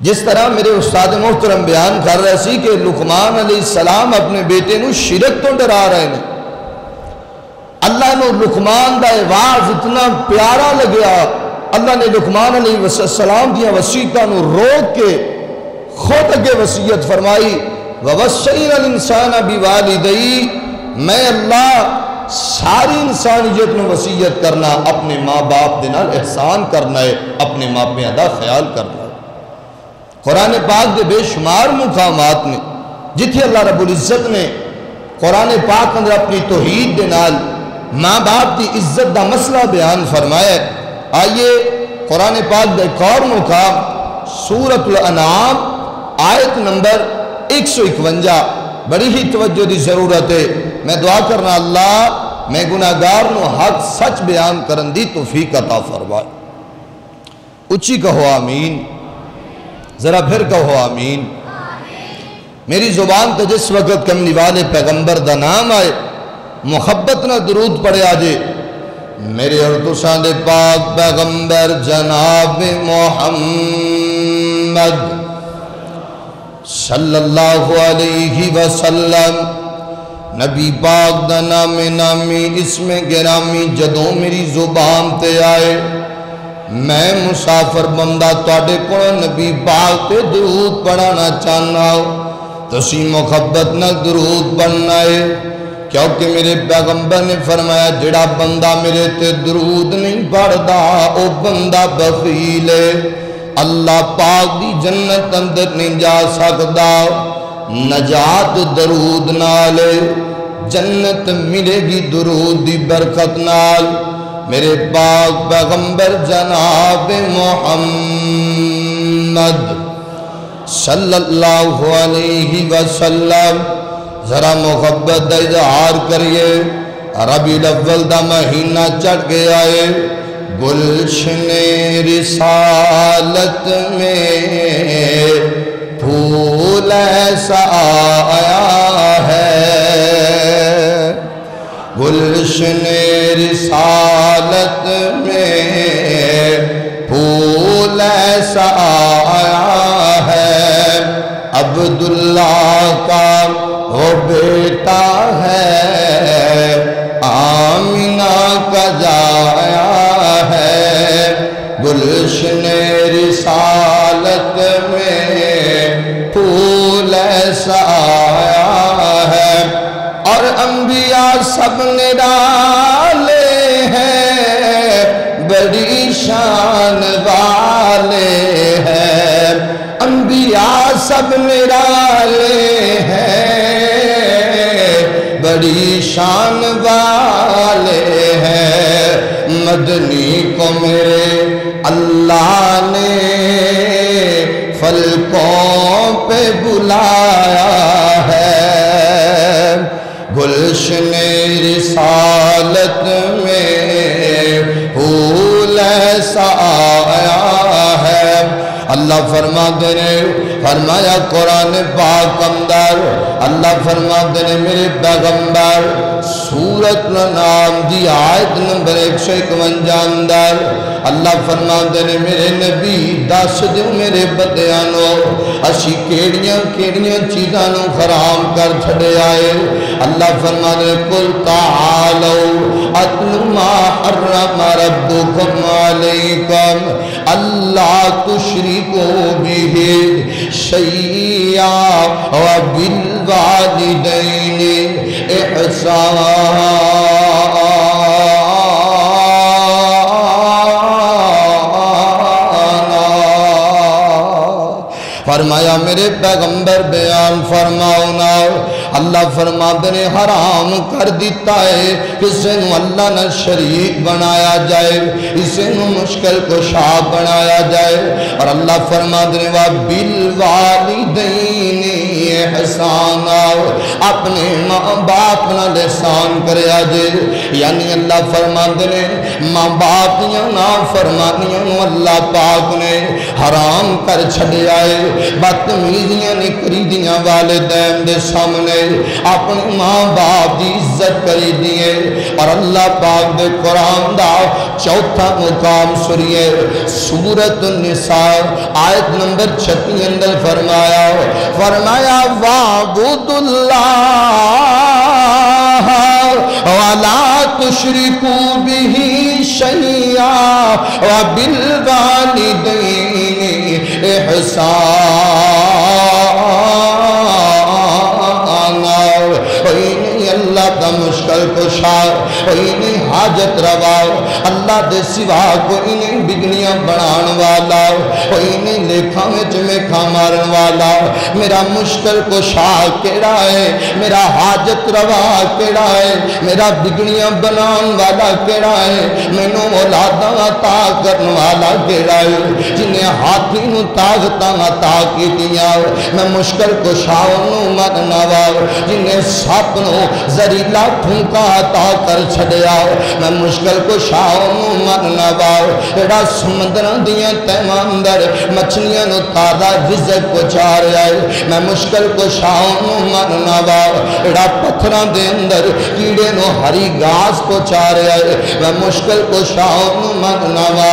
جس طرح میرے استاد محترم بیان کر رہے سی کہ لقمان علیہ السلام اپنے بیٹے نو شرک تو ڈرا رہے ہیں، اللہ نو لقمان دا آواز اتنا پیارا لگیا، اللہ نے لقمان علیہ السلام دیا وصیتاں نو روک کے خود اگے وصیت فرمائی، وَوَصَّيْنَا الْإِنسَانَ بِوَالِدَيْهِ، میں اللہ ساری انسانیت نو وصیت کرنا اپنے ماں باپ دے نال احسان کرنا ہے، اپنے ماں پیاں دا خیال کرنا ہے۔ قرآن پاک دے بے شمار مقامات میں جتھے اللہ رب العزت نے قرآن پاک اندر اپنی توحید دے نال ماں باپ دی عزت دا مسئلہ بیان فرمایا ہے۔ آئیے قرآن پاک دا ایک اور مقام سورۃ الانعام آیت نمبر 151، بڑی ہی توجہ دی ضرورت ہے۔ میں دعا کرنا اللہ میں گناہگار نو حق سچ بیان کرن دی توفیق عطا فرمائے۔ اچھی کہو آمین، ذرا پھر کہو آمین۔ میری زبان تے جس وقت کملی والے پیغمبر دا نام آئے محبت نہ درود پڑے آجے میرے اور تساں دے پاک پیغمبر جناب محمد صلی اللہ علیہ وسلم، نبی پاک دا نام نامی اسم گرامی جدوں میری زبان تے آئے میں مسافر بندہ تواڈے کول نبی پاک تے درود پڑھانا چاہنا ہو، تسی محبت نہ درود پڑھنا ہے، کیونکہ میرے پیغمبر نے فرمایا جڑا بندہ میرے تے درود نہیں پڑھدا او بندہ بخیل ہے، اللہ پاک دی جنت اندر نہیں جا سکدا، نجات درود نال، جنت ملے گی درود دی برکت نال۔ میرے پاک پیغمبر جناب محمد صلی اللہ علیہ وسلم ذرا محبت دا اظہار کریے۔ ربیع الاول دا مہینہ چڑھ گیا ہے، گلشن رسالت میں پھول ایسا آیا ہے، گلشن رسالت میں پھول ایسا آیا ہے، عبداللہ کا وہ بیٹا ہے، آمینہ کا جایا ہے، گلشن رسالت میں پھول ایسا آیا ہے، اور انبیاء سب نے ڈالے ہیں، بڑی شان والے ہیں، انبیاء سب نے ڈالے ہیں، بڑی شان والے ہیں، مدنی کو میرے اللہ نے فلکوں پہ بلایا ہے، گلشن رسالت میں پھول ایسا آیا ہے۔ اللہ فرما دینے فرمایا قرآن پاک اندر، اللہ فرما دینے میرے پیغمبر سورۃ الانعام دی آیت نمبر 151 اندر اللہ فرما دینے میرے نبی دس دیو میرے بدیانو اسی کیڑیاں چیزانوں حرام کر چھڑے آئے۔ اللہ فرما دینے قل تعالو اتل ما حرم ربکم علیکم اللہ تشرکو بھی شیئا وبالوالدین احسانا۔ فرمایا میرے پیغمبر بیان فرماؤنا اللہ فرما دینے حرام کر دیتا ہے اسے نو اللہ نہ شریک بنایا جائے، اسے نو مشکل کشا بنایا جائے، اور اللہ فرما دینے وَبِالْوَالِدَيْنِ احسانا اپنے ماں باپ نہ احسان کرے آجے، یعنی اللہ فرما دینے ماں باپ یا نا فرمانیاں نو اللہ پاک نے حرام کر چھڑے آئے۔ بدتمیزیاں نہیں کری دیاں والدین دے سامنے اپنے ماں باپ دی عزت کری دیئے اور اللہ پاک دے قرآن دا چوتھا مقام سنیے سورۃ النساء آیت نمبر 36 اندر فرمایا وَاعْبُدُ اللَّهَ وَلَا تُشْرِكُوا بِهِ شَيْئًا وَبِالْوَالِدَيْنِ إِحْسَانًا اللہ کا مشکل کشا کوئی نہیں حاجت روا اللہ دے سوا کوئی نہیں بگڑیاں بنان والا کوئی نہیں لیکھاں وچ میکھا مارن والا میرا مشکل کشا کیڑا ہے میرا حاجت روا کیڑا ہے میرا بگڑیاں بنان والا کیڑا ہے مینوں اولاداں عطا کرن والا کیڑا ہے جنہیں ہاتھی نوں طاقتاں عطا کیتیاں میں مشکل کشا اونوں مننا وا جنہیں سپ نوں زریلا پھونکا عطا کر چھڑیا میں مشکل کشا اونوں مننا وا ایڑا سمندراں دیاں تہواں اندر مچھلیاں نوں تازہ رزق پہنچا رہا ہے میں مشکل کشا اونوں مننا وا ایڑا پتھراں دے اندر کیڑے نوں ہری گھاس پہنچا رہا ہے میں مشکل کشا اونوں مننا وا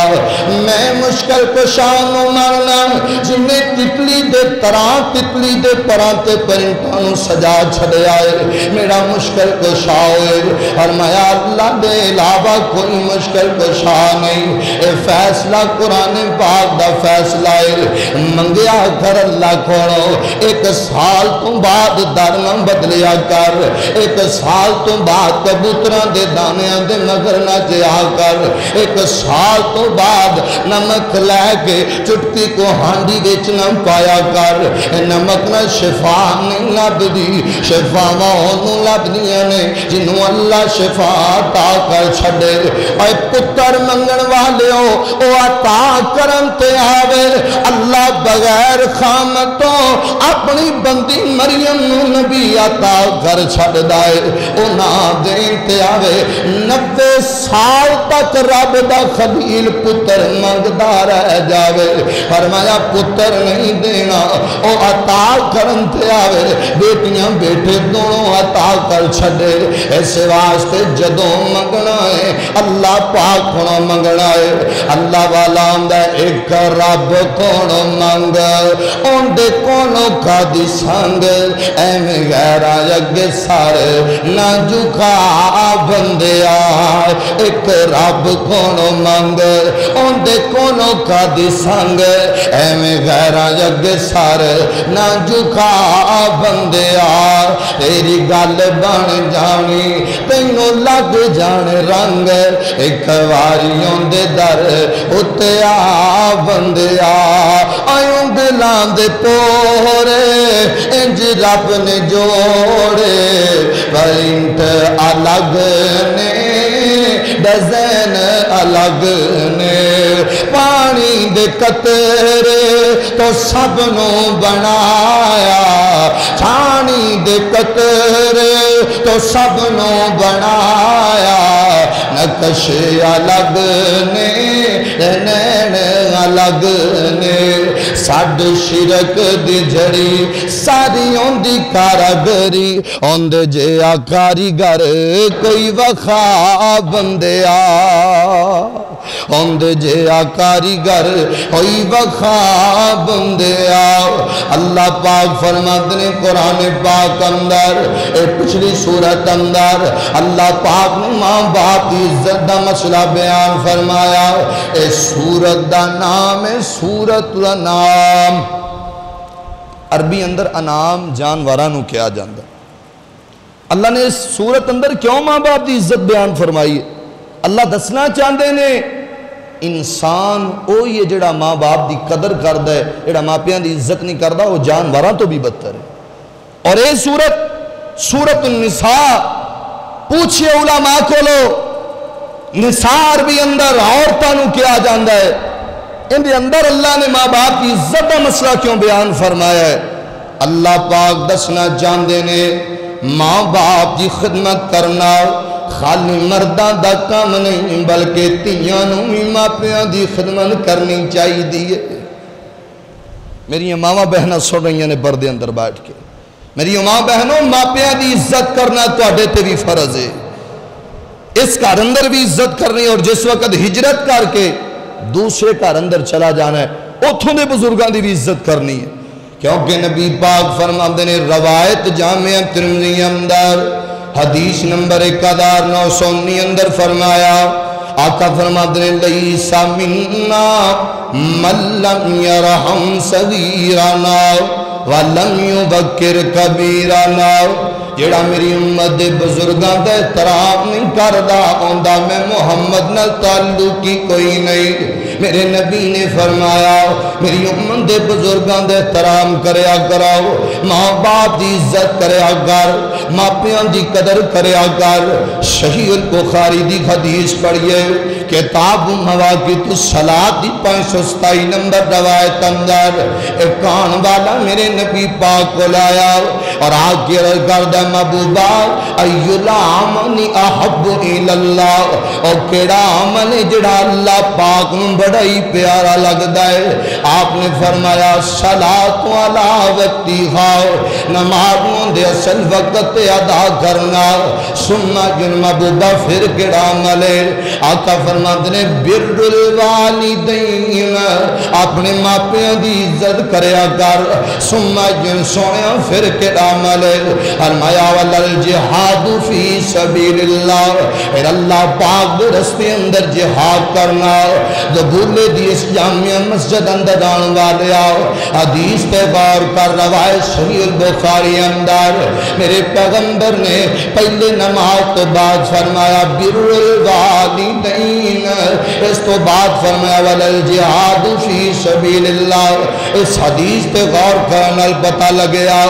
میں مشکل کشا اونوں مننا جنہیں تتلی دے طرح تتلی دے پراں تے پرنٹاں نوں سجا چھڑیا ہے میرا مشکل کشا ہوئے فرمایا اللہ دے علاوہ کوئی مشکل کشا نہیں اے فیصلہ قرآن پاک دا فیصلہ ہے منگیا کر اللہ کھوڑو ایک سال تو بعد درنا بدلیا کر ایک سال تو بعد کبوتران دے دانیاں دے مگر نہ جیا کر ایک سال تو بعد نمک لے کے چٹکی کو ہانڈی بیچنا پایا کر نمک نہ شفا نہیں لب دی شفا مہونوں لب دیاں نے جنہوں اللہ شفا عطا کر چھڑے اے پتر منگن والے ہو او عطا کرن تے آوے اللہ بغیر خامتوں اپنی بندی مریم نبی عطا کر چھڑ دائے او نا دین تے آوے 90 سال تک رب دا خلیل پتر منگدا رہ جاوے فرمایا پتر نہیں دینا او عطا کرن تے آوے بیٹیاں بیٹے دونوں عطا کر چھڑے ایسے واسطے جدوں منگنا ہے اللہ پاک کھونا منگنا ہے اللہ والا آمدہ ایک رب کھونا منگ ان دے کونوں کا دی سنگ ایم غیر آیگے سارے نہ جھکا بندے آئے ایک رب کھونا منگ ان دے کونوں کا دی سنگ ایم غیر آیگے سارے نہ جھکا بندے آئے تیری گل بن جانی تینوں لگ جانے رنگ ایک واریوں دے در اتے آ بندے آئیوں دلان دے پورے انج رب نے جوڑے پرنٹ الگ نے ڈزین الگ نے پانی دے قطرے تو سب نو بنایا چھانی دے قطرے تو سب نو بنایا نقش الگ نے نین الگ نے ساڈ شرک دی جڑی ساری اوندی کارگری اوند جے کاریگر کوئی وخا بندے اوند جے کاریگر کوئی وخا بندے اللہ پاک فرماتے نے قرآن پاک اندر اے پچھلی سورت اندر اللہ پاک نے ماں باپ کی عزت دا مسئلہ بیان فرمایا اے سورت دا نام ہے سورت الانام عربی اندر انام جانورانوں کیا جاندہ اللہ نے اس سورت اندر کیوں ماں باپ دی عزت بیان فرمائی ہے اللہ دسنا چاہتے ہیں انسان او یہ جڑا ماں باپ دی قدر کردہ ہے جڑا ماں پیاں دی عزت نہیں کردہ وہ جانوراں تو بھی بدتر ہے اور اے سورت النساء پوچھئے علماء کو لو نساء عربی اندر عورتانوں کیا جاندہ ہے ان دے اندر اللہ نے ماں باپ کی عزت کا مسئلہ کیوں بیان فرمایا ہے اللہ پاک دسنا چاہتے نے ماں باپ کی خدمت کرنا خالی مرداں دا کام نہیں بلکہ تیاں نوں بھی ماں پیاں دی خدمت کرنی چاہیے میری ماما بہنہ سن رہی ہیں پردے اندر بیٹھ کے، میری ماں بہنوں ماپیاں دی عزت کرنا تواڈے تے بھی فرض ہے، اس گھر اندر بھی عزت کرنی، اور جس وقت ہجرت کر کے دوسرے گھر اندر چلا جانا ہے اتھوں دے بزرگاں دی بھی عزت کرنی ہے، کیونکہ نبی پاک فرماتے نے روایت جامعہ ترمذی اندر حدیث نمبر 1919 اندر فرمایا، آقا فرماتے ہیں لیس منا من لم یرحم صغیرنا ولم یبکر کبیرنا، جیڑا میری امت دے بزرگاں دے احترام نہیں کردا اوندا میں محمد نال تعلق کی کوئی نہیں۔ میرے نبی نے فرمایا میری امت دے بزرگاں دے احترام کریا کراؤ، ماں باپ دی عزت کریا کر، ماپیاں دی قدر کریا کر۔ صحیح البخاری دی حدیث پڑھیے، کتاب مواقیت الصلاۃ دی 527 نمبر روایت اندر ایک کان والا میرے نبی پاک کو لایا اور آگ کے عرض کردہ محبوبہ ایو العمل احب الاللہ، اور کیڑا عمل جڑا اللہ پاک میں بڑا ہی پیارا لگتا ہے؟ آپ نے فرمایا صلاۃ علی وقتہا، نمازوں دے اصل وقت ادا کرنا۔ سننا جن محبوبہ پھر کیڑا عمل ہے؟ آقا فرماتے ہیں بر الوالدین، اپنے ماپیاں دی عزت کریا کر۔ سننا جن سویا پھر کیڑا عمل ہے؟ فرمایا والجہاد فی سبیل اللہ، پھر اللہ پاک دے رستے اندر جہاد کرنا۔ جو بھولے دی اس جامعہ مسجد اندر آن والے آؤ، حدیث پہ غور کر، روایت صحیح البخاری اندر میرے پیغمبر نے پہلے نماز تو بعد فرمایا بر الوالدین، اس تو بعد فرمایا والجہاد فی سبیل اللہ۔ اس حدیث پہ غور کرنا پتہ لگیا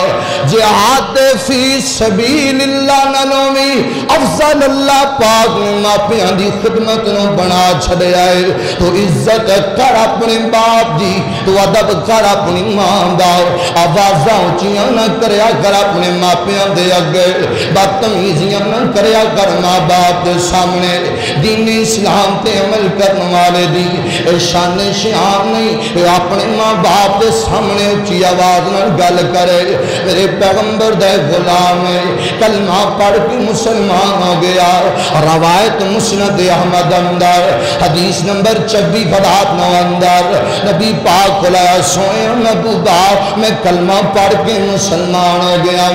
جہاد فی سبیل اللہ نلومی افضل اللہ پاک نے ماپیاں دی خدمت نو بنا چھڑے آئے۔ تو عزت کر اپنے باپ دی، تو ادب کر اپنی ماں دا، آوازاں اونچیاں نہ کریا کر اپنے ماپیاں دے اگے، بدتمیزیاں نہ کریا کر ماں باپ دے سامنے۔ دین اسلام تے عمل کرنے والے دی شان شان نہیں، اپنے ماں باپ دے سامنے اونچی آواز نہ گل کرے۔ میرے پیغمبر دے غلام ہے، کلمہ پڑھ کے مسلمان ہو گیا۔ روایت مسند احمد اندر حدیث نمبر 26 بدات 9 اندر نبی پاک کھلایا سوئے محبوبہ میں کلمہ پڑھ کے مسلمان ہو گیا۔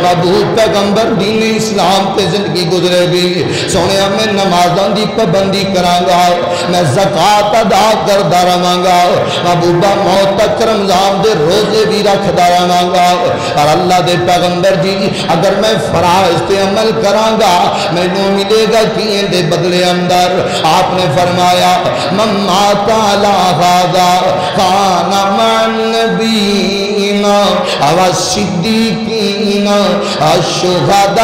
محبوب پیغمبر دین اسلام پہ زندگی گزرے گی، سونے میں نمازاں دی پابندی کرانگا، میں زکاة ادا کردا رہانگا، محبوبہ موت تک رمضان دے روزے بھی رکھدا رہانگا۔ اور اللہ دے پیغمبر جی اگر میں فرائض تے عمل کرانگا میں نو ملے گا کیے دے بدلے اندر؟ آپ نے فرمایا من مات علی ھذا کان مع النبیین والصدیقین والشہداء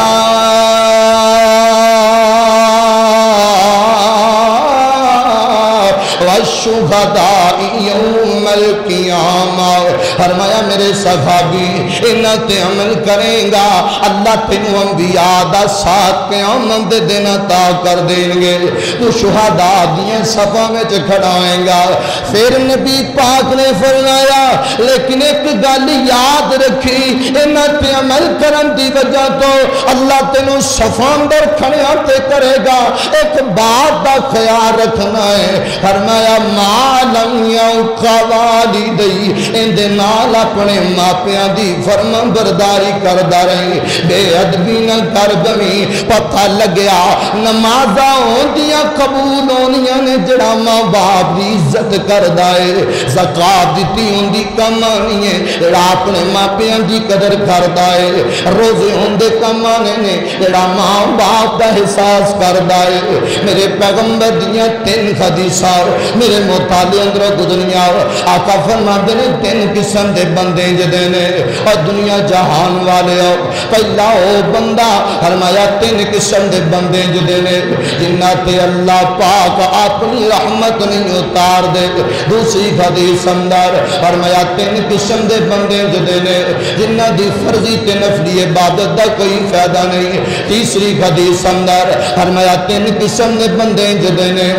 والشہداء یوم القیامہ۔ فرمایا میرے صحابی انہاں تے عمل کریں گا اللہ تینوں انبیاء دا ساتھ قیامت دے دن عطا کر دیں گے، تو شہداء دیاں صفوں میں کھڑائیں گا۔ پھر نبی پاک نے فرمایا لیکن ایک گل یاد رکھی، انہاں تے عمل کرن دی وجہ تو اللہ تینوں صفوں در کھڑیاں تے کرے گا، ایک بات دا خیال رکھنا ہے۔ فرمایا ما لم یعق والدی، اندے نال اپنے ماپیاں دی فرمان برداری کردہ رہی، بے ادبی نہ کر بمی۔ پتہ لگیا نمازاں ہوندیاں قبول ہونیاں نے جڑا ماں باپ دی عزت کردہ ہے، زکاة دیتی ہوندی کم آنی ہے جڑا اپنے ماپیاں دی قدر کردہ ہے، روزے ہوندے کم آنے نے جڑا ماں باپ دا احساس کردہ ہے۔ میرے پیغمبر دیاں 3 حدیثاں میرے مطالعے اندر گزریاں، آقا فرماتے نے 3 قسم دے بندے جدے نے اور دنیا جہان والے ہو۔ پہلا او بندہ فرمایا 3 قسم دے بندے جدے نے جنہاں تے اللہ پاک اپنی رحمت نہیں اتار دے۔ دوسری حدیث اندر فرمایا 3 قسم دے بندے جدے نے جنہاں دی فرضی تے نفلی عبادت دا کوئی فائدہ نہیں۔ تیسری حدیث اندر فرمایا 3 قسم دے بندے جدے نے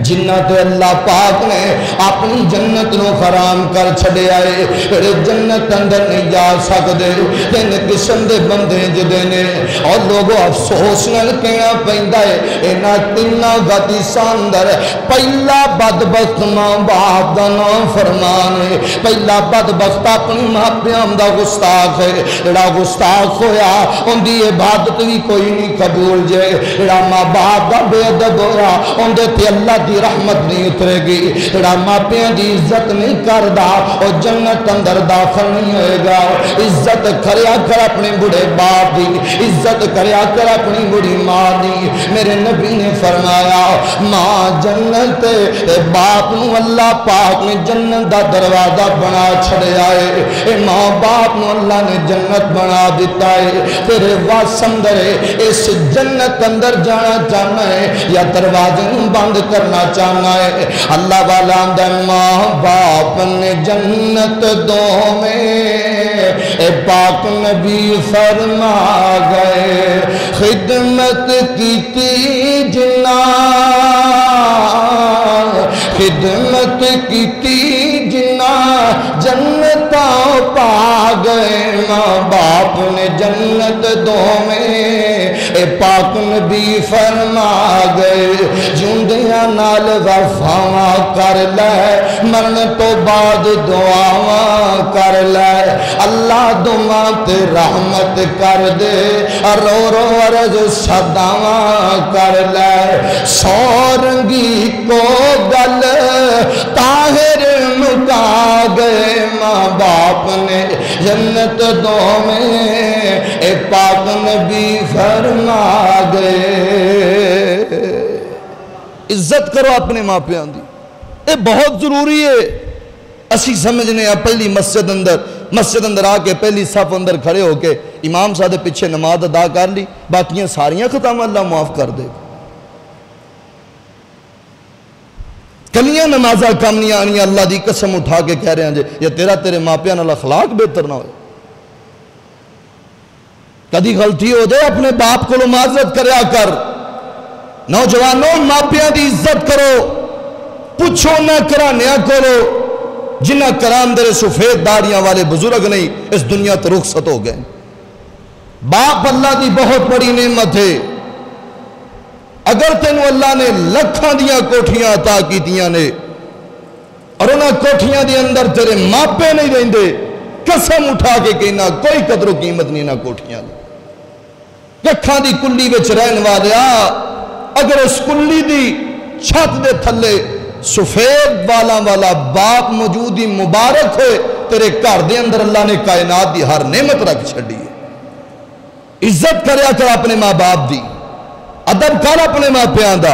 جنہ تے اللہ پاک نے اپنی جنت نو حرام کر چھڑے آئے پھر جنت اندر نہیں جا سکدے تین قسم دے بندے جدے نے اور لوگوں افسوس نال کہنا پیندا ہے انہاں تیناں گتی ساندر پہلا بدبخت ماں باپ دا نام فرمان ہے پہلا بدبخت اپنی ماں پیاں دا گستاخ ہے جڑا گستاخ ہویا ان دی عبادت بھی کوئی نہیں قبول جے جڑا ماں باپ دا بے ادب ہویا ان دے تے اللہ دی رحمت نہیں اترے گی جڑا ماں پیاں دی عزت نہیں کردا اور جنت اندر داخل نہیں ہوئے گا عزت کریا کر اپنے بڑے باپ دی عزت کریا کر اپنی بڑی ماں دی میرے نبی نے فرمایا ماں جنت باپ نو اللہ پاک نے جنت دا دروازہ بنا چھڑے آئے اے ماں باپ نو اللہ نے جنت بنا دیتا ہے تیرے واسندر اس جنت اندر جانا چاہنا ہے یا دروازے بند کرنا چاہنا ہے اللہ والا اندر ماں باپ نے جنت دو میں اے پاک نبی فرما گئے خدمت کی تی جنا خدمت کی تی جنا جنتا پا گئے ماں باپ نے جنت دو میں اے پاک نبی فرما گئے جوندیاں نال وفاواں کر لے مرن تو بعد دعاواں کر لے اللہ دعاں تے رحمت کر دے رو رو عرض صداواں کر لے سورنگی کو گل طاہر مکا گئے ماں باپ نے جنت دو میں اے پاک نبی فرما گئے عزت کرو اپنے ماں پیاں دی یہ بہت ضروری ہے اسی سمجھنے ہیں پہلی مسجد اندر آ کے پہلی صف اندر کھڑے ہو کے امام صاحب پیچھے نماز ادا کر لی باقیاں ساریاں ختم اللہ معاف کر دے گا کلیاں نمازہ کم نہیں آنی اللہ دی قسم اٹھا کے کہہ رہے ہیں جے یا تیرا تیرے ماں پیاں نال اخلاق بہتر نہ ہوئے کدی غلطی ہو جائے اپنے باپ کو معذرت کریا کر نوجوانوں ماں پیاں دی عزت کرو پوچھو نہ کرانیا کرو جنہ کرام در سفید داڑیاں والے بزرگ نہیں اس دنیا تے رخصت ہو گئے باپ اللہ دی بہت بڑی نعمت ہے اگر تینوں اللہ نے لکھاں دیاں کوٹھیاں عطا کیتیاں نے اور انہاں کوٹھیاں دی اندر تیرے ماپے نہیں رہندے قسم اٹھا کے کہنا کوئی قدر و قیمت نہیں نہ کوٹھیاں دی لکھاں دی کلی وچ رہن والیا اگر اس کلی دی چھت دے تھلے سفید والا باپ موجودی مبارک ہوئے تیرے گھر دے اندر اللہ نے کائنات دی ہر نعمت رکھ چھڑی ہے عزت کریا کر اپنے ماں باپ دی ادب کر اپنے ماں پیاں دا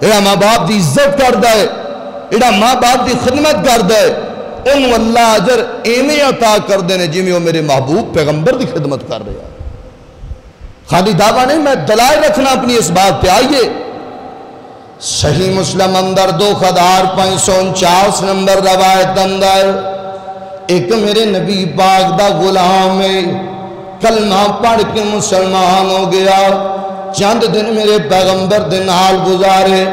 ایڑا ماں باپ دی عزت کر دے ایڑا ماں باپ دی خدمت کر دے انہوں اللہ اجر ایمیں عطا کر دینے جی میں وہ میرے محبوب پیغمبر دی خدمت کر رہا خالی دعویٰ نہیں میں دلائل رکھنا اپنی اس بات پہ آئیے صحیح مسلم اندر 2549 نمبر روایت اندر ایک میرے نبی پاک دا غلام ہے کلمہ پڑھ کے مسلمان ہو گیا چند دن میرے پیغمبر دن حال گزارے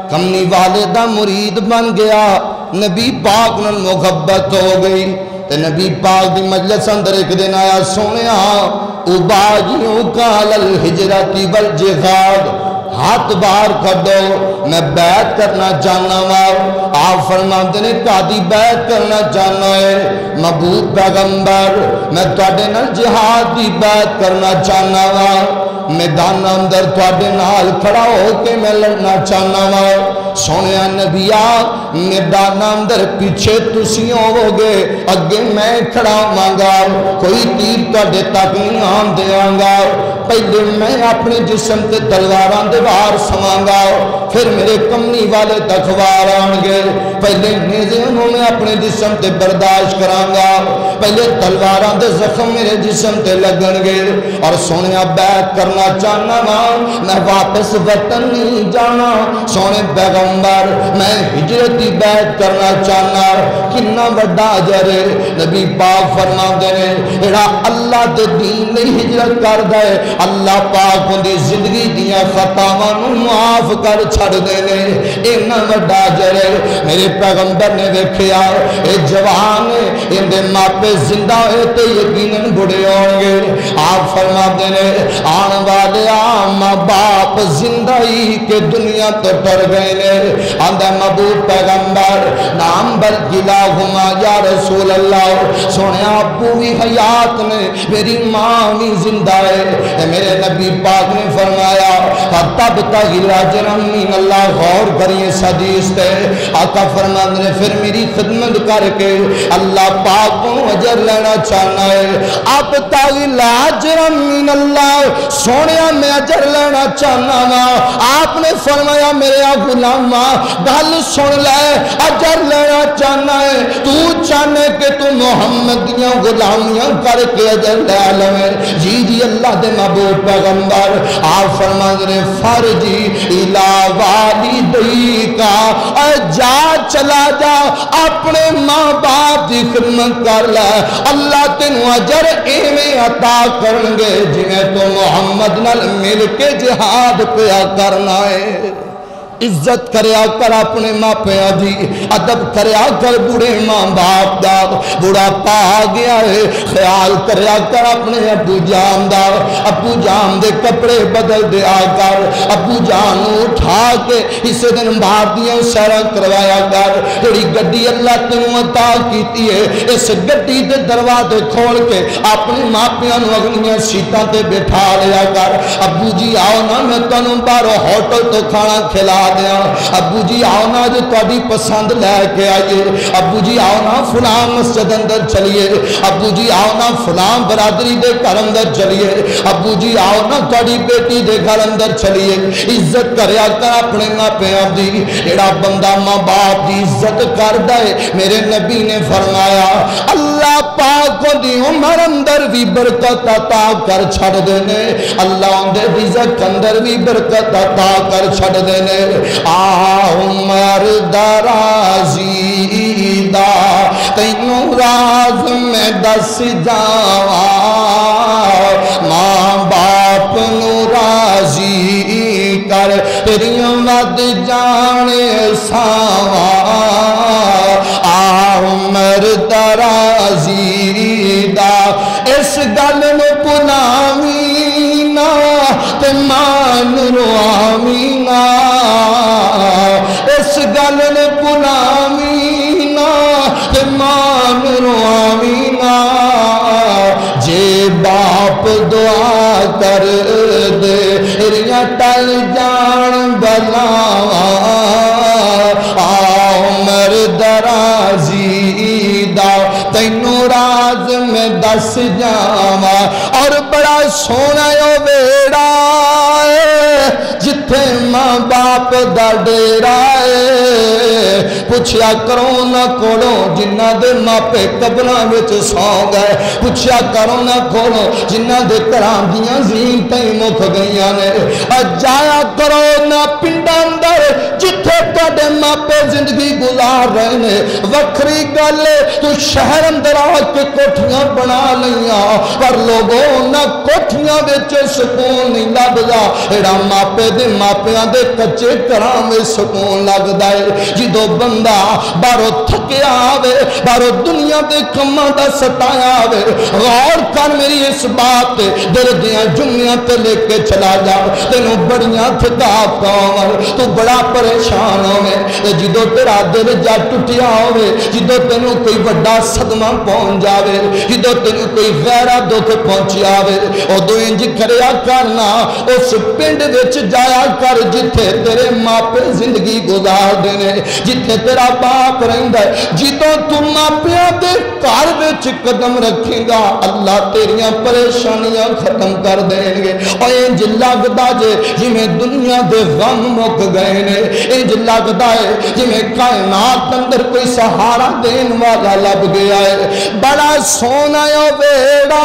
کمنی والدہ مرید بن گیا نبی پاک نے محبت ہو گئی تے نبی پاک دی مجلس اندر ایک دن آیا سونے اباجیوں کا الہجرتی والجہاد ہاتھ باہر کر دو میں بیعت کرنا چاہنا ہوں آپ فرماتے نے قادی بیعت کرنا چاہنا ہے محبوب پیغمبر میں تواڈے نال جہاد دی بیعت کرنا چاہنا ہوں میدان اندر تواڈے نال کھڑا ہو کے میں لڑنا چاہنا ہوں سونیا نبیا میدان اندر پیچھے تسی ہوو گے اگے میں کھڑا ہوواں کوئی تیر تواڈے تک نہیں آن دیاں گا پہلے میں اپنے جسم تے تلواراں دے وار سواں گا پھر میرے کمنی والے تک وار آن گے پہلے نیزے انہوں میں اپنے جسم تے برداشت کراں گا پہلے تلواراں دے زخم میرے جسم تے لگن گے اور سونیا بیعت کرنا چاہنا میں واپس وطن نہیں جانا سونے پیغمبر میں ہجرتی بیعت کرنا چاہنا کنا بڑا اجر نبی پاک فرما دے ایڑا اللہ دے دین نہیں ہجرت کر دے اللہ پاک ان دی زندگی دیاں خطاواں نو معاف کر چھڑ دینے اینا وڈا اجر ہے میرے پیغمبر نے دیکھیا اے جوان ان دے ماپے زندہ ہوئے تے یقیناً بڑے ہوں گے آپ فرما دینے آن والے ماں باپ زندگی کے دنیا تو ٹر گئے نے آندہ محبوب پیغمبر نام بلکہ لاہما یا رسول اللہ سونے ابو بھی حیات نے میری ماں بھی زندہ ہے میرے نبی پاک نے فرمایا تب تک اجرا من اللہ غور کریے اس حدیث تے آقا فرماتے نے پھر میری خدمت کر کے اللہ پاک کو اجر لینا چاہنا ہے اب تک اجرا من اللہ سونے میں اجر لینا چاہنا وا آپ نے فرمایا میرے غلامہ گل سن لے اجر لینا چاہنا ہے تو چاہنے کہ تو محمد دیاں غلامیاں کر کے اجر لے لے جی جی اللہ دے محبوب پیغمبر آپ فرماتے ہیں فرجی الہ والدی کا اے جا چلا جا اپنے ماں باپ دی خدمت کر لے اللہ تینوں اجر ایویں عطا کرنگے جنہیں تو محمد نال مل کے جہاد پیا کرنا ہے عزت کریا کر اپنے ماں پیاں دی ادب کریا کر بڑے ماں باپ دا بڑا پا گیا ہے خیال کریا کر اپنے ابو جان دا ابو جان دے کپڑے بدل دیا کر ابو جان اٹھا کے اسے دن باہر دیاں سیرہ کروایا کر جڑی گڈی اللہ تینوں عطا کیتی ہے اس گڈی دے دروازے کھول کے اپنے ماں پیاں نو اگلیاں سیٹاں تے بٹھا لیا کر ابو جی آؤ نا میں تانوں باہر ہوٹل تو کھانا کھلا دیا ابو جی آؤ نا جو تہاڈی پسند لے کے آئیے ابو جی آؤ نا فلاں مسجد اندر چلیے ابو جی آؤ نا فلاں برادری دے گھر اندر چلیے ابو جی آؤ نا تہاڈی بیٹی دے گھر اندر چلیے عزت کریا کر اپنے ماں پیاں دی جڑا بندہ ماں باپ دی عزت کردا ہے میرے نبی نے فرمایا اللہ پاک دی عمر اندر بھی برکت عطا کر چھڑ دینے اللہ ان دے رزق اندر بھی برکت عطا کر چھڑ دینے عمر درازی دا تینوں راز میں دس جاواں ماں باپ نو راضی کر تیریاں ود جانے ساواں عمر درازی دا اس گل نو پناویں نا تے مان رواویں نا اس گل نے پناویں نا تے مان رواویں نا جے باپ دعا کر دے ریا ٹل جان بلاواں عمر درازی دا تینوں راز میں دس جاواں اور بڑا سونا او بیڑا جتھے ماں باپ دا ڈیرا ہے پوچھیا کرو نہ کولو جنہ دے ماپے قبراں وچ سو گئے پوچھیا کرو نہ کولو جنہ دے گھراں دیاں زینتاں مک گئیاں نے جایا کرو نہ پنڈاں اندر جتھے تہاڈے ماپے زندگی گزار رہے نے وکھری گل تو شہر اندر آ کے کوٹھیاں بنا لیاں پر لوگوں نہ کوٹھیاں وچ سکون نہیں لبدا ایڑا ماپے دے ماپیاں دے کچے گھراں میں سکون لگدا ہے جدوں بندہ باہروں تھکیا آوے باہروں دنیا دے کماں دا ستایا آوے غور کر میری اس بات دل دیاں جملیاں تے لے کے چلا جا تینوں بڑیاں تھکاوٹ آون تو بڑا پریشان ہوے جدوں تیرا دل جا ٹٹیا ہوے جدوں تینوں کوئی بڑا صدمہ پہنچ جاوے جدوں تینوں کوئی غیرہ دکھ پہنچیا آوے اودوں انج کریا کرنا اس پنڈ وچ جایا کر جتھے تیرے ماپے زندگی گزار دینے جتھے تیرا باپ رہندا ہے جدوں تو ماپیاں دے گھر وچ قدم رکھے گا اللہ تیریاں پریشانیاں ختم کر دیں گے اور انج لگدا جے جویں دنیا دے غم مک گئے نے انج لگدا ہے جویں کائنات اندر کوئی سہارا دین والا لب گیا ہے بڑا سونا او بیڑا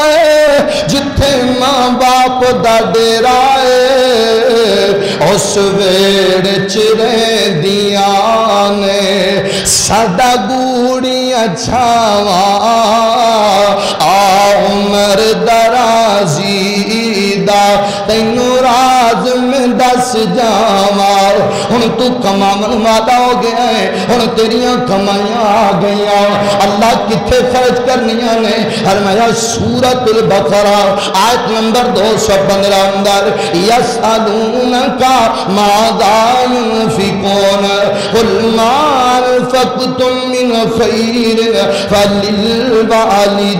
ہے جتھے ماں باپ دا ڈیرا ہے اس ویڑ چ رہندیاں نے ساڈا گوڑیاں چھاواں عمر درازی تینوں راز میں دس جاواں ہن تو کماون والا ہو گیا ہے ہن تیریاں کمائیاں آ گئیاں اللہ کتھے خرچ کرنیاں نے فرمایا سورۃ البقرہ آیت نمبر 215 اندر یسألونک ماذا ينفقون قل ما انفقتم من خیر فللوالدین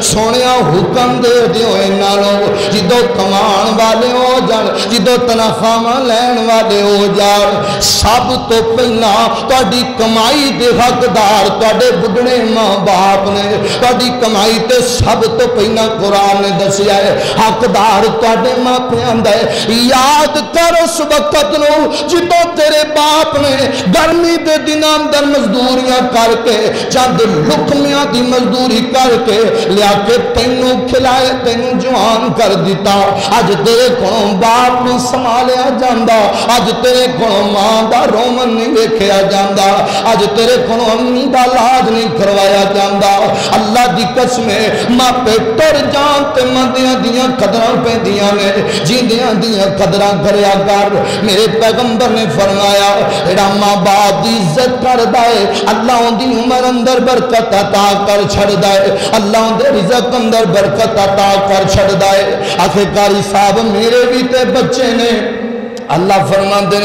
سونیا حکم دے دیو انہوں جدو کمان والے ہو جان جدو تنخواہ لین والے ہو جان سب تو پہلا تہاڈی کمائی دے حقدار تہاڈے بڈھڑے ماں باپ نے تہاڈی کمائی تے سب تو پہلا قرآن نے دسیا ہے حقدار تہاڈے ماں پیاں دا ہے یاد کر اس وقت نو جدو تیرے باپ نے گرمی دے دناں اندر مزدوریاں کر کے چند لقمیاں دی مزدوری کر کے لیا کہ تینوں کھلائے تینوں جوان کر دیتا آج تیرے کھڑوں باپ نہیں سنبھالیا جاندا آج تیرے کھڑوں ماں دا رومن نہیں ویکھیا جاندا آج تیرے کھڑوں امی دا علاج نہیں کروایا جاندا اللہ دی قسم ماں پہ ٹر جان تے مندیاں دیاں قدراں پیندیاں نے جیندیاں دیاں قدراں کریا کر میرے پیغمبر نے فرمایا ایڑا ماں باپ دی عزت کر دائے اللہ ان دی عمر اندر برکت عطا کر چھڑ دائے اللہ ان دے رزق اندر برکت عطا کر چھڑ دائے آخر کاری صاحب میرے بھی تے بچے نے اللہ فرما دے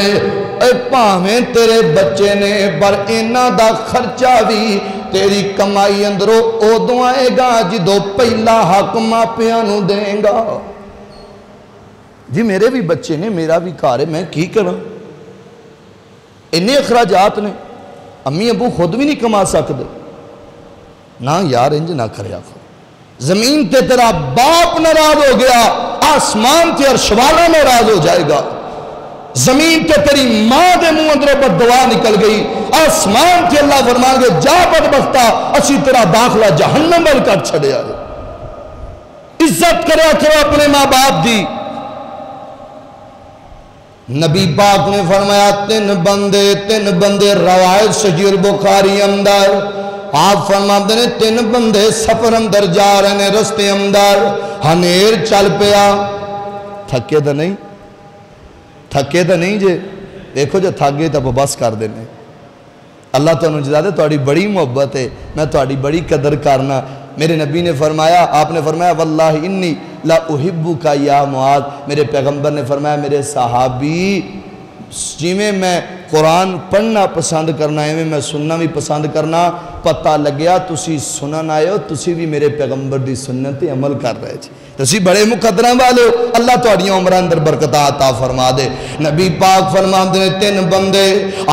اے پاہمیں تیرے بچے نے پر اینا دا خرچہ بھی تیری کمائی اندرو او دعائے گا جدو پہلا حق ماں پیانو دیں گا جی میرے بھی بچے نے میرا بھی کار ہے میں کی کروں انہیں اخراجات نے امی ابو خود بھی نہیں کما سکتے نہ یار انج نہ کریا زمین تے تیرا باپ ناراض ہو گیا آسمان تے عرش والا ناراض ہو جائے گا زمین تے تیری ماں دے منہ اندروں پر دعا نکل گئی آسمان تے اللہ فرمان گے جا بدبختہ اسی تیرا داخلہ جہنم بل کر چھڑے آئے عزت کریا کرو اپنے ماں باپ دی نبی پاک نے فرمایا تین بندے روایت صحیح البخاری اندر آپ فرماتے ہیں تین بندے سفر اندر جا رہے ہیں رستے اندر ہنیر چل پیا تھکے تو نہیں جے دیکھو جو تھک گئے تو بس کر دینے اللہ تو انہوں جزا دے تھوڑی بڑی محبت ہے میں تھوڑی بڑی قدر کرنا میرے نبی نے فرمایا آپ نے فرمایا واللہ انی لا احبکا یا معاذ میرے پیغمبر نے فرمایا میرے صحابی جی میں قرآن پڑھنا پسند کرنا ہے میں سننا بھی پسند کرنا پتہ لگیا تسی سنن آئے ہو تسی بھی میرے پیغمبر دی سنت عمل کر رہے تھے تسی بڑے مقدرہ والے ہو اللہ تھوڑیاں عمرہ اندر برکت عطا فرما دے نبی پاک فرماتے ہیں تین بندے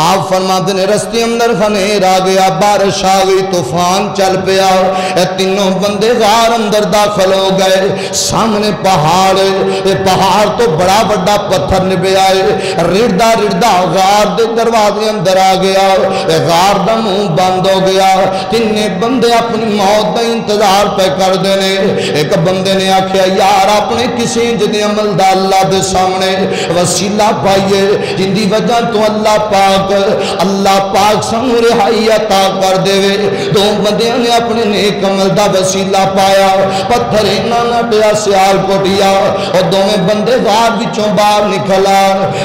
آپ فرماتے ہیں رستے اندر خنیر آ گیا بارش آ گئی طوفان چل پیا اے تینوں بندے غار اندر داخل ہو گئے سامنے پہاڑ تو بڑا بڑا پتھر نبے آئے رڑدہ غار دے دروازے اندر آ گیا غار دا منہ بند ہو گیا تینے بندے اپنی موت دا انتظار پہ کر دینے ایک بندے نے آکھیا یار اپنے کسی جدی عمل دا اللہ دے سامنے وسیلہ پائیے جن دی وجہ تو اللہ پاک سانو رہائی عطا کر دے دو بندے نے اپنے نیک عمل دا وسیلہ پایا پتھر نہ پیا سیال کوٹیا اور دو میں بندے غار بچوں باہر نکلا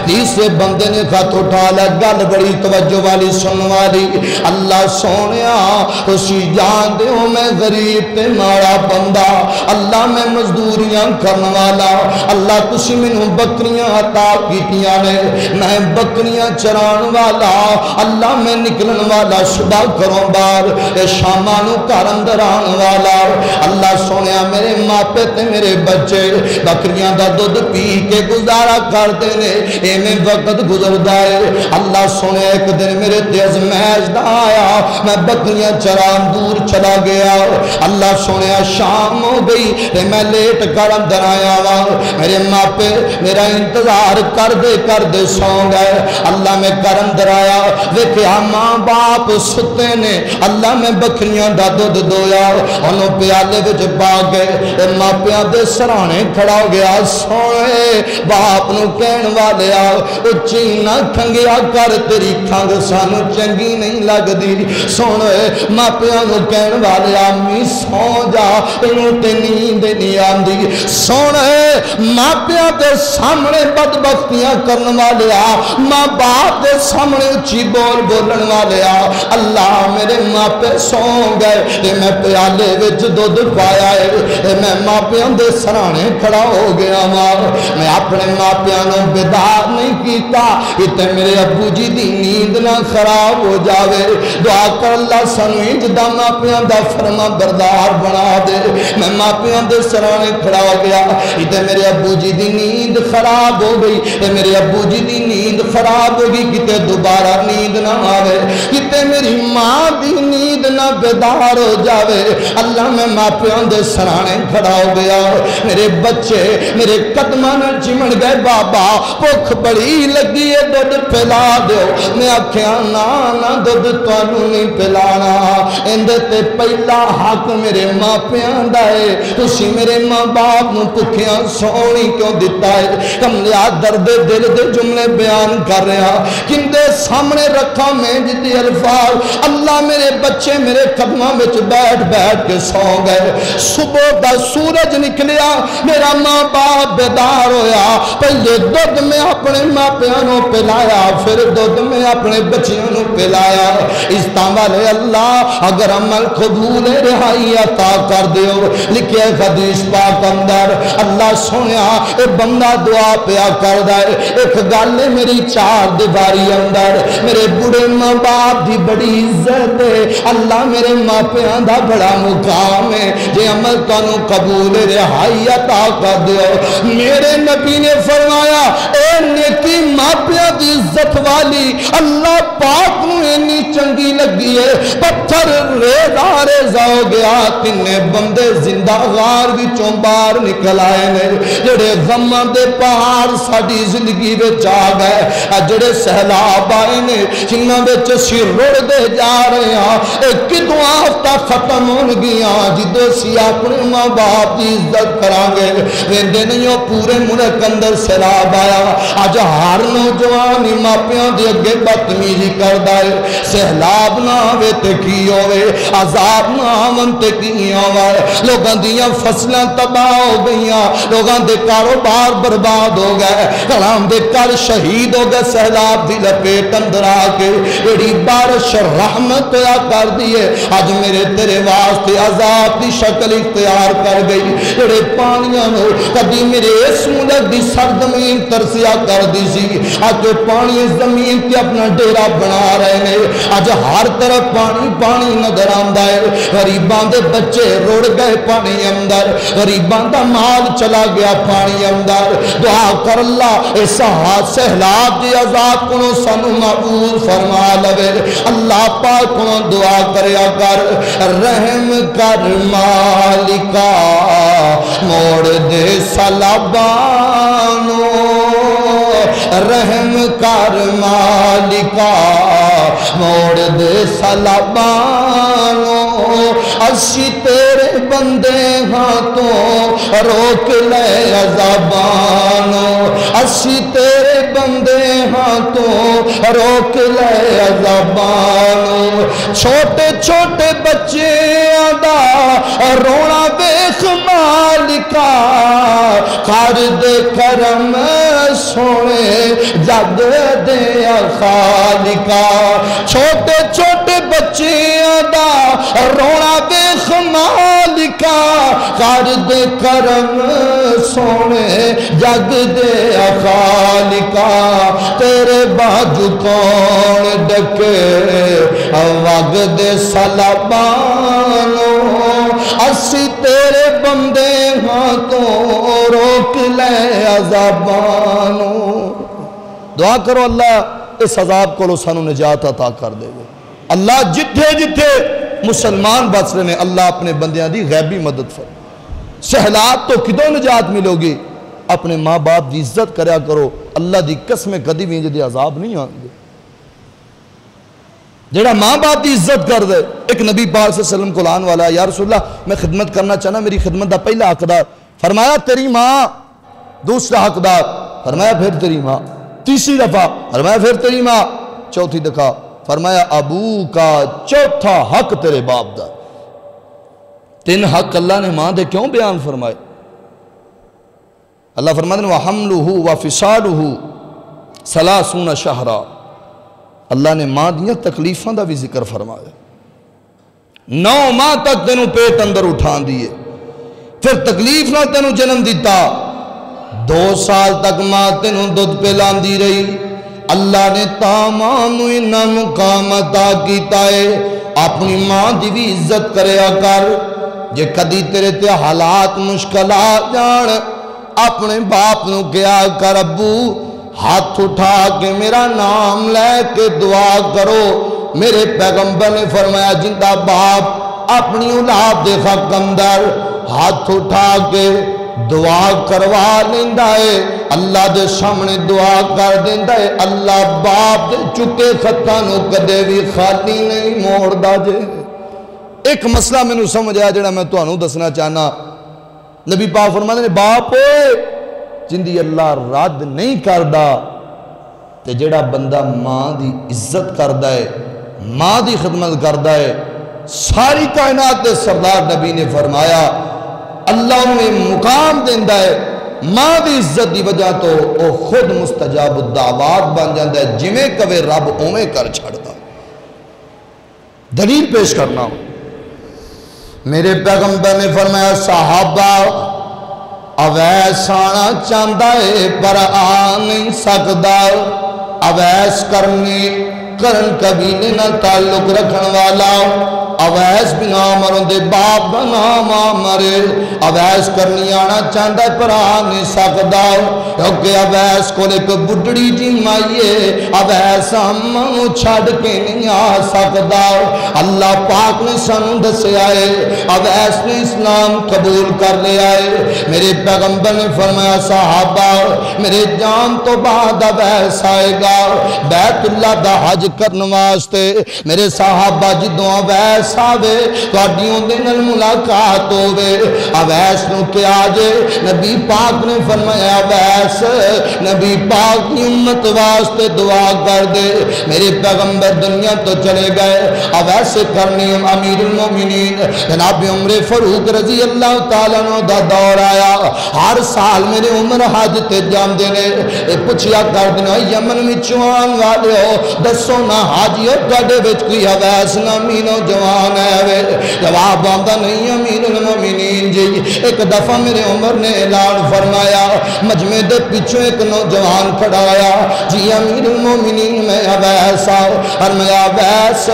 تیسرے بندے نے خط اٹھا لیا گل بڑی توجہ والی سن والی اللہ سونیا اسی جان دے ہوں میں غریب تے مارا بندہ اللہ میں مزدوریاں کرنے والا اللہ تسی منوں بکریاں عطا کیتیاں نے میں بکریاں چران والا اللہ میں نکلن والا صبح کروں بار اے شامانو کارندر آن والا اللہ سونیا میرے ماپے تے میرے بچے بکریاں دا دودھ پی کے گزارا کر دینے اے میں وقت گزر دائے اللہ سونیا ایک دن میرے تیز محض دا آیا میں بکریاں چران دور چلا گیا اللہ سونیا شام ہو گئی میں لیٹ کر اندر آیا ہوا میرے ماپے میرا انتظار کر دے سو گئے اللہ میں کر اندر آیا ویکھیا ماں باپ ستے نے اللہ میں بکریاں دا دودھ دویا انہوں پیالے وچ پا گئے ماپیاں دے سرانے کھڑا ہو گیا سوئے باپ نو کہن والے اچھی نہ کھنگیا کر تیری کھنگ سانو چنگی نہیں لگ دی سوئے ماپیاں نو کہن والے امی سو جا انہوں تے نیند نہیں آندی سونے ماپیاں دے سامنے بدبختیاں کرن والے ماں باپ دے سامنے اچھی بولن والے اللہ میرے ماپے سو گئے تے میں پیالے وچ دودھ پایا ہے میں ماپیاں دے سرانے کھڑا ہو گیا میں اپنے ماپیاں نو بیدار نہیں کیتا کہ میرے ابو جی دی نیند نہ خراب ہو جاوے دعا کر اللہ سانو اجدا ماپیاں دا فرما بردار بنا دے میں ماپیاں دے سرانے کھڑا ہو گیا کہ میرے ابو جی دی نیند خراب ہو گئی میرے ابو جی دی نیند خراب ہو گئی کتے دوبارہ نیند نہ آوے کتے میری ماں دی نیند نہ بیدار ہو جاوے اللہ میں ماپیاں دے سرانے کھڑا ہو گیا میرے بچے میرے قدماں نہ چمڑ گئے بابا بھوک بڑی لگی ہے دودھ پلا دیو میں آکھیاں نا دودھ تانوں نہیں پلانا اندے تے پہلا حق میرے ماپیاں دا ہے تسی میرے ماں باپ نو بھکھیاں سونی کیوں دیتا ہے کملیا درد دل دے جملے بیان کر رہا کن دے سامنے رکھا میں جدی الفاظ اللہ میرے بچے میرے قدماں وچ بیٹھ کے سو گئے صبح دا سورج نکلیا میرا ماں باپ بیدار ہویا پہلے دودھ میں اپنے ماں پیانوں پلایا پھر دودھ میں اپنے بچیوں نو پلایا اس والے اللہ اگر عمل قبول رہائی عطا کر دیو لکھے حدیث پاک اندر اللہ سنیا اے بندہ دعا پیا کر دائے ایک گالے میری چار دیواری اندر میرے بڑے ماں باپ دی بڑی عزت ہے اللہ میرے ماں پیان دا بڑا مقام ہے جے عمل تانوں قبول رہائی عطا کر دیو میرے نبی نے فرمایا اے نیکی ماں پیان دی عزت والی اللہ پاک نو اینی چنگی لگی ہے پتھر ریزا ہو گیا تینے بندے زندہ غار بھی چومبار نکل آئے نے جڑے غمہ دے پہاڑ ساڑی زندگی بے چا گئے جڑے سہلاب آئے نے جنہ بے چسی روڑ دے جا رہے ہیں ایک کتوں آفتہ ختم ہون گیا جدو سی اپنے ماں باپ دی عزت کرانگے ویندے نہیں ہو پورے ملک اندر سہلاب آیا آج ہر نوجوانی ماپیاں دے اگے بدتمیزی کر دائے سہلاب نہ آوے تے کی ہوئے عذاب نہ آون تے کی ہوئے لوگاں دیاں فصلیں تباہ ہو گئیاں لوگاں دے کاروبار برباد ہو گئے کلام دے کر شہید ہو گئے سہلاب دی لپیٹ اندر آکے بڑی بارش رحمت یا کر دیئے آج میرے تیرے واسطے عذاب دی شکل اختیار کر گئی جڑے پانیاں نو کبھی میرے اس ملک دی سرزمین ترسیا کر دی سی آج جو پانی زمین تے اپنا ڈیرا بنا رہے ہیں آج ہر طرف پانی نظر آندہ ہے غریبان دے بچے روڑ گئے پانی اندر غریبان دا مال چلا گیا پانی اندر دعا کر اللہ ایسا سہلاب دی عذاب کنو سنو محفوظ فرما لوے اللہ پاک کنو دعا کریا کر رحم کر مالکا موڑ دے سلابانو رحم کر مالکا موڑ دے سلابانو اسی تیرے بندے ہاتھوں روک لے عذابانو اسی تیرے بندے ہاتھوں روک لے عذابانو چھوٹے چھوٹے بچے آدھا رونا دیکھ مالکا کر دے کرم سونے جگ دے خالقا چھوٹے چھوٹے بچے آدھا رونا دیکھ مالکا کر دے کرم سونے جگ دے خالقا تیرے باجو کون ڈکے وگ دے سلابانو اسی تیرے بندے ہاتھوں روک لے عذابانو دعا کرو اللہ اس عذاب کو سانو نجات عطا کر دے گے اللہ جتھے جتھے مسلمان بچ رہے ہیں اللہ اپنے بندیاں دی غیبی مدد فرما سہلاب تو کدوں نجات ملو گی اپنے ماں باپ دی عزت کریا کرو اللہ دی قسمیں کدی بھی جدی عذاب نہیں آنگے جیڑا ماں باپ دی عزت کر دے ایک نبی پاک صلی اللہ علیہ وسلم کو لان والا یا رسول اللہ میں خدمت کرنا چاہنا میری خدمت دا پہلا حقدار فرمایا تیری ماں دوسرا حقدار فرمایا پھر تیری ماں تیسری دفعہ فرمایا پھر تیری ماں چوتھی دفعہ فرمایا ابو کا چوتھا حق تیرے باپ دا. 3 حق اللہ نے ماں دے کیوں بیان فرمائے؟ اللہ فرماتے ہیں وَحَمْلُهُ وَفِصَالُهُ 30 شہرا. اللہ نے ماں دیاں تکلیفاں دا بھی ذکر فرمایا. 9 ماہ تک تینوں پیٹ اندر اٹھان دیئے، پھر تکلیف نہ تینوں جنم دیتا. 2 سال تک ماں تینوں دودھ پہ لاندی رہی. اللہ نے تمام انہاں مقام عطا کیتا ہے. اپنی ماں دی بھی عزت کریا کر. جے کدی تیرے تے حالات مشکلات جان، اپنے باپ نو کیا کر ابو ہاتھ اٹھا کے میرا نام لے کے دعا کرو. میرے پیغمبر نے فرمایا جندہ باپ اپنی اولاد دے حق اندر ہاتھ اٹھا کے دعا کروا لیندہ ہے، اللہ دے سامنے دعا کر دیندہ ہے. اللہ باپ دے چکے خطانوں کدے بھی خالی نہیں موڑ دا جے. ایک مسئلہ میں نے سمجھ آیا جڑا میں تو انہوں دسنا چاہنا. نبی پاک فرماتے ہیں باپ جندی اللہ رد نہیں کردہ تے جڑا بندہ ماں دی عزت کردہ ہے، ماں دی خدمت کردہ ہے. ساری کائنات دے سردار نبی نے فرمایا اللہ انہیں مقام دیندہ ہے. ماں دی عزت دی وجہ تو وہ خود مستجاب الدعوات بن جاندہ ہے. جمیں کوئے رب اومیں کر چھڑتا. دلیل پیش کرنا ہوں. میرے پیغمبر نے فرمایا صحابہ اویس آنا چاندہ ہے پر آ نہیں سکتا. اویس کرن قبیلے نہ تعلق رکھن والا. اویس بن عامر دے باپ دا نام عامر. اویس کرنی آنا چاندہ پر آ نہیں سکتا کیونکہ اویس کو ایک بڑھڑی جی مائیے. اویس امانو چھڑ کے نہیں آ سکتا. اللہ پاک نے سانو دسے آئے اویس نے اسلام قبول کر لے آئے. میرے پیغمبر نے فرمایا صحابہ میرے جان تو بعد اویس آئے گا بیت اللہ دا حج کرن واسطے. میرے صحابہ جدوں اویس آوے تو اڈیوں دنل ملاقات ہوئے. اویس نو کیا جے نبی پاک نے فرمایا اویس نبی پاک کی امت واسطے دعا کر دے. میرے پیغمبر دنیا تو چلے گئے. اویس کرنی امیر المومنین جناب عمر فاروق رضی اللہ تعالیٰ عنہ دا دور آیا. ہر سال میرے عمر حج تے جام دینے پچھیا کر دینا یمن میں چوان والے ہو دسو نہ حاجی ہو تھوڑے بچ کوئی اویس نامی نوجوان ہے. جواب آمدہ نہیں امیر المومنین جی. ایک دفعہ میرے عمر نے اعلان فرمایا مجمع دے پیچھو ایک نوجوان کھڑایا جی امیر المومنین میں اویس آؤ. فرمایا اویس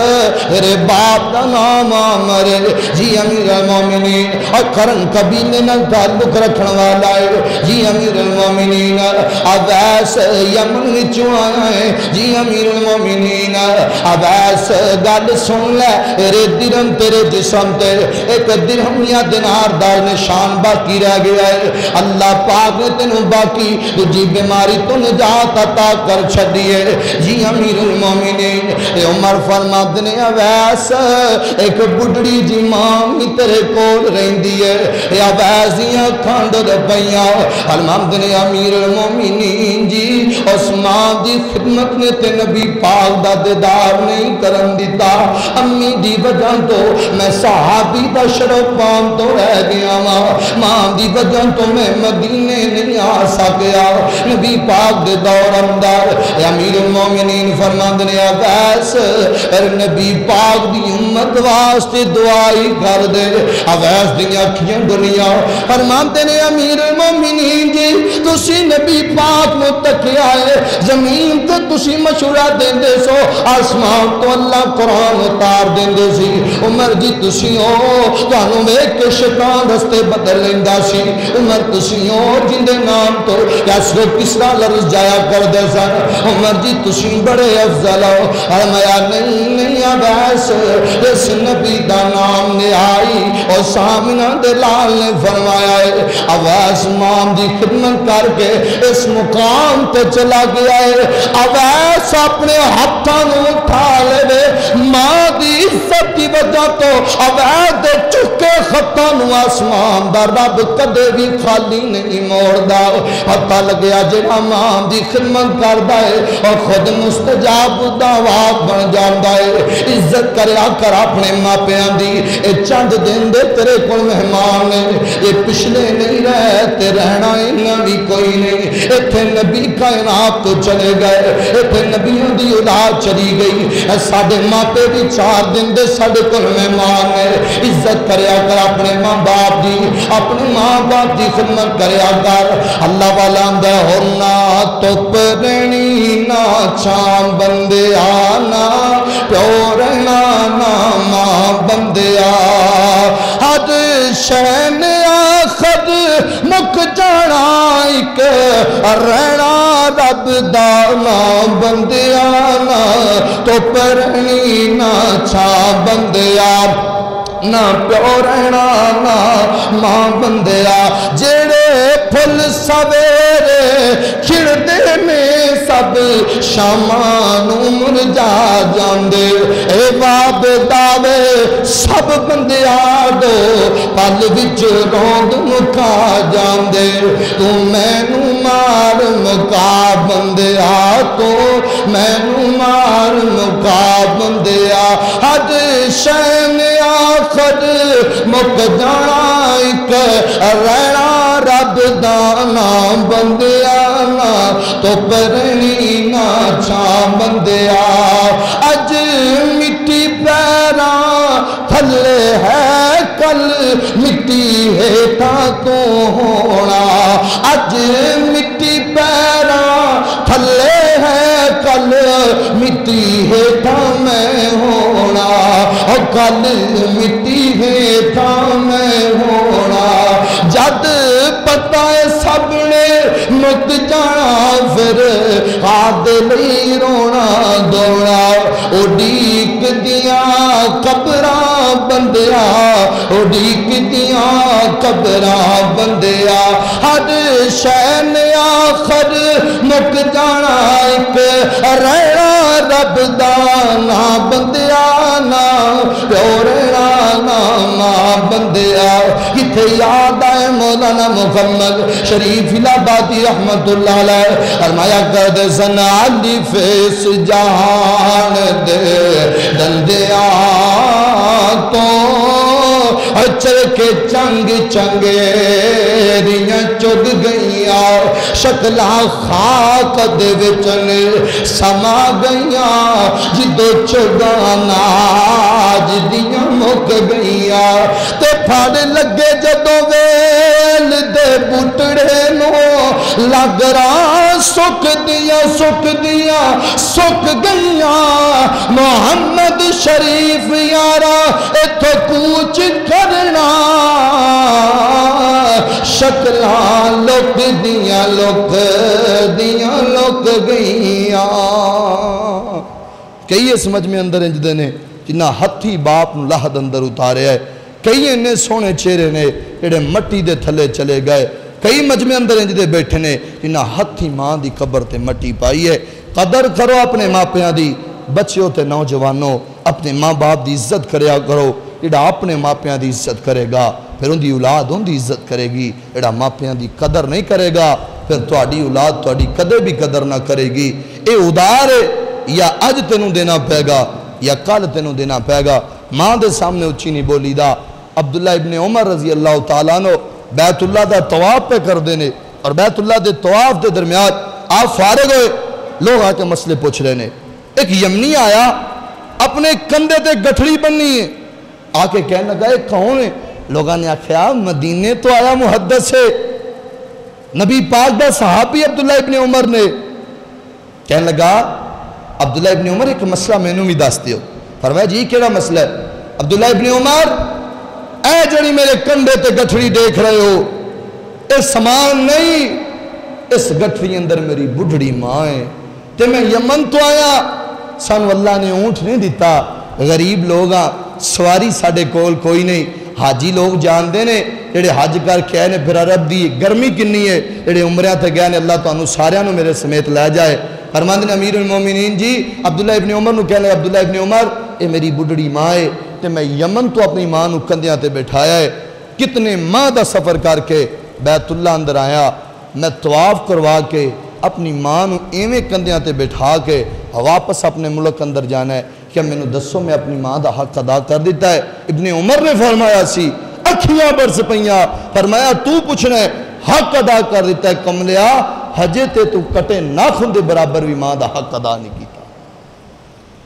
میرے باپ دا نام عامر جی امیر المومنین اور کرن قبیلے نہ تعلق رکھن والا ہے جی امیر المومنین. اویس یمن وچوں آیا ہے جی امیر المومنین. اویس گل سن لے تیرے درہم تیرے جسم تے ایک درہم یا دینار دار نشان باقی رہ گیا ہے. اللہ پاک نے تینوں باقی تجھی بیماری تو نجات عطا کر چھڑیے جی امیر المومنین. عمر فرماتے نے اویس ایک بڑھڑی جی ماں بھی تیرے کول رہندی ہے. اویس دیاں کھانڈ دے پیاں فرماتے نے امیر المومنین جی اس ماں دی خدمت نے تے نبی پاک دا دیدار نہیں کرن دیتا. امی دی وجہ تو میں صحابی دا شرف پام تو رہ گیا ماں دی وجہ تو میں مدینے نہیں آ سکیا. نبی پاک دے دور اندر امیر المومنین فرماندے نے اویس نبی پاک دی امت واسطے دعائی کر دے. اویس دی اکھیاں دنیا فرماندے نے امیر المومنین جی تسی نبی پاک نو تکیا ہے زمین تے تسی مشورہ دیندے سو آسمان تو اللہ قرآن اتار دیندے سی. عمر جی تسی ہو تانوں ویکھ کے شیطان رستے بدل لیندا سی. عمر تسی ہو جندے نام تو کیسرو کسرا لرز جایا کر دے سن. عمر جی تسی بڑے افضل ہو. فرمایا نہیں اویس اس نبی دا نام نے آئی اور غوث آمنہ دے لال نے فرمایا ہے اویس مام دی خدمت کر کے اس مقام تے چلا گیا ہے اویس اپنے ہاتھاں نوں اٹھا لے ماں دی عزت دی وجہ تو اویس دے چکے خطاں نوں آسمان دا رب کدے بھی خالی نہیں موڑدا پتہ لگیا جڑا ماں دی خدمت کردا ہے اور خود مستجاب دعوات بن جاندا ہے عزت کریا کر اپنے ماپیاں دی اے چند دن دے تیرے کول مہمان نے یہ پچھلے نہیں رہے تے رہنا انہاں بھی کوئی نہیں ایتھے نبی کائنات تو چلے گئے ایتھے نبیوں دی اولاد چلی گئی ساڈے ماپے بھی 4 دن دے ساڈے کول مہمان نے عزت کریا کر اپنے ماں باپ دی اپنے ماں باپ دی خدمت کریا کر اللہ والا اندر ہونا تپ رہنی نہ چھام بندے آنا پیو رہنا نہ ماں بندے حد شہن آخد مک جانا ایک رہنا رب دانا بندے آنا تپ رہنی نہ چھام بندے نہ پیو رہنا نہ ماں بندیا جڑے پھل سویرے کھڑدے میں سب شامانو مرجا جاندے اے باب داوے سب بندیا دو پل وچ روند مکا جاندے تو مینو مار مکا بندیا تو مینو مار مکا بندیا حد شین خد مک جانا ایک رہنا رب دانا بندیانا تو پرنی نا چھا بندیا اج مٹی پیران تھلے ہے کل مٹی ہے تا تو ہونا اج مٹی پیران تھلے ہے کل مٹی ہے تا میں ہونا اور کل مٹی ہے تا میں ہونا جد پتہ ہے سب نے مک جانا پھر آد نہیں رونا دوڑا اڈیک دیاں قبراں بندیا اڈیک دیاں قبراں بندیا ہر شین آخر مک جانا ایک رہنا رب دانا بندیا نا پیورنا نا ماں بندیا کتے یاد آئے مولانا محمد شریف الہبادی رحمت اللہ علیہ فرمایا کرد سن علی فیس جہان دے دندیا تو اچر کے چنگ چنگیریاں چگ گئیاں شکلہ خاک دے وچن سما گئیاں جدو چگانا جدیاں مک گئیاں تے پھاڑ لگے جدو ویل دے بٹڑے نو لگ رہا سکھ دیا سکھ گئیاں محمد شریف یارا اتھو کوچ کرنا شکلاں لک گئیاں کئی سمجھ میں اندر انجدے نے جنہ ہتھی باپ نو لہد اندر اتارے ہے کئی انہیں سونے چہرے نے جڑے مٹی دے تھلے چلے گئے کئی مجمع اندر انجدے بیٹھے نے جنہ ہتھی ماں دی قبر تے مٹی پائی ہے قدر کرو اپنے ماں پیاں دی بچیوں تے نوجوانوں اپنے ماں باپ دی عزت کریا کرو جڑا اپنے ماں پیاں دی عزت کرے گا پھر ان دی اولاد ان دی عزت کرے گی جڑا ماں پیاں دی قدر نہیں کرے گا پھر تہاڈی اولاد تہاڈی کدے بھی قدر نہ کرے گی اے ادار ہے یا اج تینوں دینا پے گا یا کل تینوں دینا پے گا ماں دے سامنے اچھی نہیں بولی دا عبداللہ ابن عمر رضی اللہ تعالیٰ عنہ بیت اللہ دا طواف پہ کر دینے اور بیت اللہ دے طواف دے درمیان آپ فارغ ہوئے لوگ آ کے مسئلے پوچھ رہے نے ایک یمنی آیا اپنے کندھے تے گٹھڑی بننی ہے آ کے کہنے لگا کون ہے لوگاں نے آخیا مدینے تو آیا محدث ہے نبی پاک دا صحابی عبداللہ ابن عمر نے کہنے لگا عبداللہ ابن عمر ایک مسئلہ میں نے بھی داستے ہو فرمایا جی کیڑا مسئلہ ہے عبداللہ ابن عمر اے جڑی میرے کندھے تے گٹھڑی دیکھ رہے ہو اے سامان نہیں اس گٹھڑی اندر میری بڑھڑی ماں ہے تے میں یمن تو آیا سانو اللہ نے اونٹ نہیں دیتا غریب لوگاں سواری ساڑے کول کوئی نہیں حاجی لوگ جانتے ہیں جڑے حج کر کے آئے نے پھر عرب دی گرمی کنی ہے جڑے عمرہ تے گئے نے اللہ تعالیٰ سارے نو میرے سمیت لے جائے فرماندے نے امیر المومنین جی عبداللہ ابن عمر نو کہنے عبداللہ ابن عمر اے میری بڑھڑی ماں ہے تے میں یمن تو اپنی ماں نو کندیاں تے بیٹھایا ہے کتنے ماں دا سفر کر کے بیت اللہ اندر آیا میں طواف کروا کے اپنی ماں نو ایویں کندیاں تے بیٹھا کے واپس اپنے ملک اندر جانا ہے کیا میں نو دسو میں اپنی ماں دا حق ادا کر دیتا ہے ابن عمر نے فرمایا سی اکھیاں برس پئیاں فرمایا تو پوچھنا ہے حق ادا کر دیتا ہے کملیا حجے تے تو کٹے ناخن دے برابر بھی ماں دا حق ادا نہیں کیتا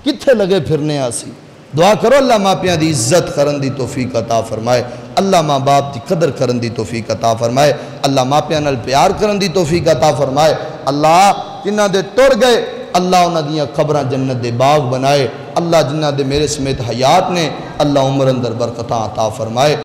کتھے لگے پھرنے آسی دعا کرو اللہ ماں پیاں دی عزت کرن دی توفیق عطا فرمائے اللہ ماں باپ دی قدر کرن دی توفیق عطا فرمائے اللہ ماں پیاں نال پیار کرن دی توفیق عطا فرمائے اللہ جنہ دے ٹر گئے اللہ انہاں دیاں قبراں جنت دے باغ بنائے اللہ جنہ دے میرے سمیت حیات نے اللہ عمر اندر برکتاں عطا فرمائے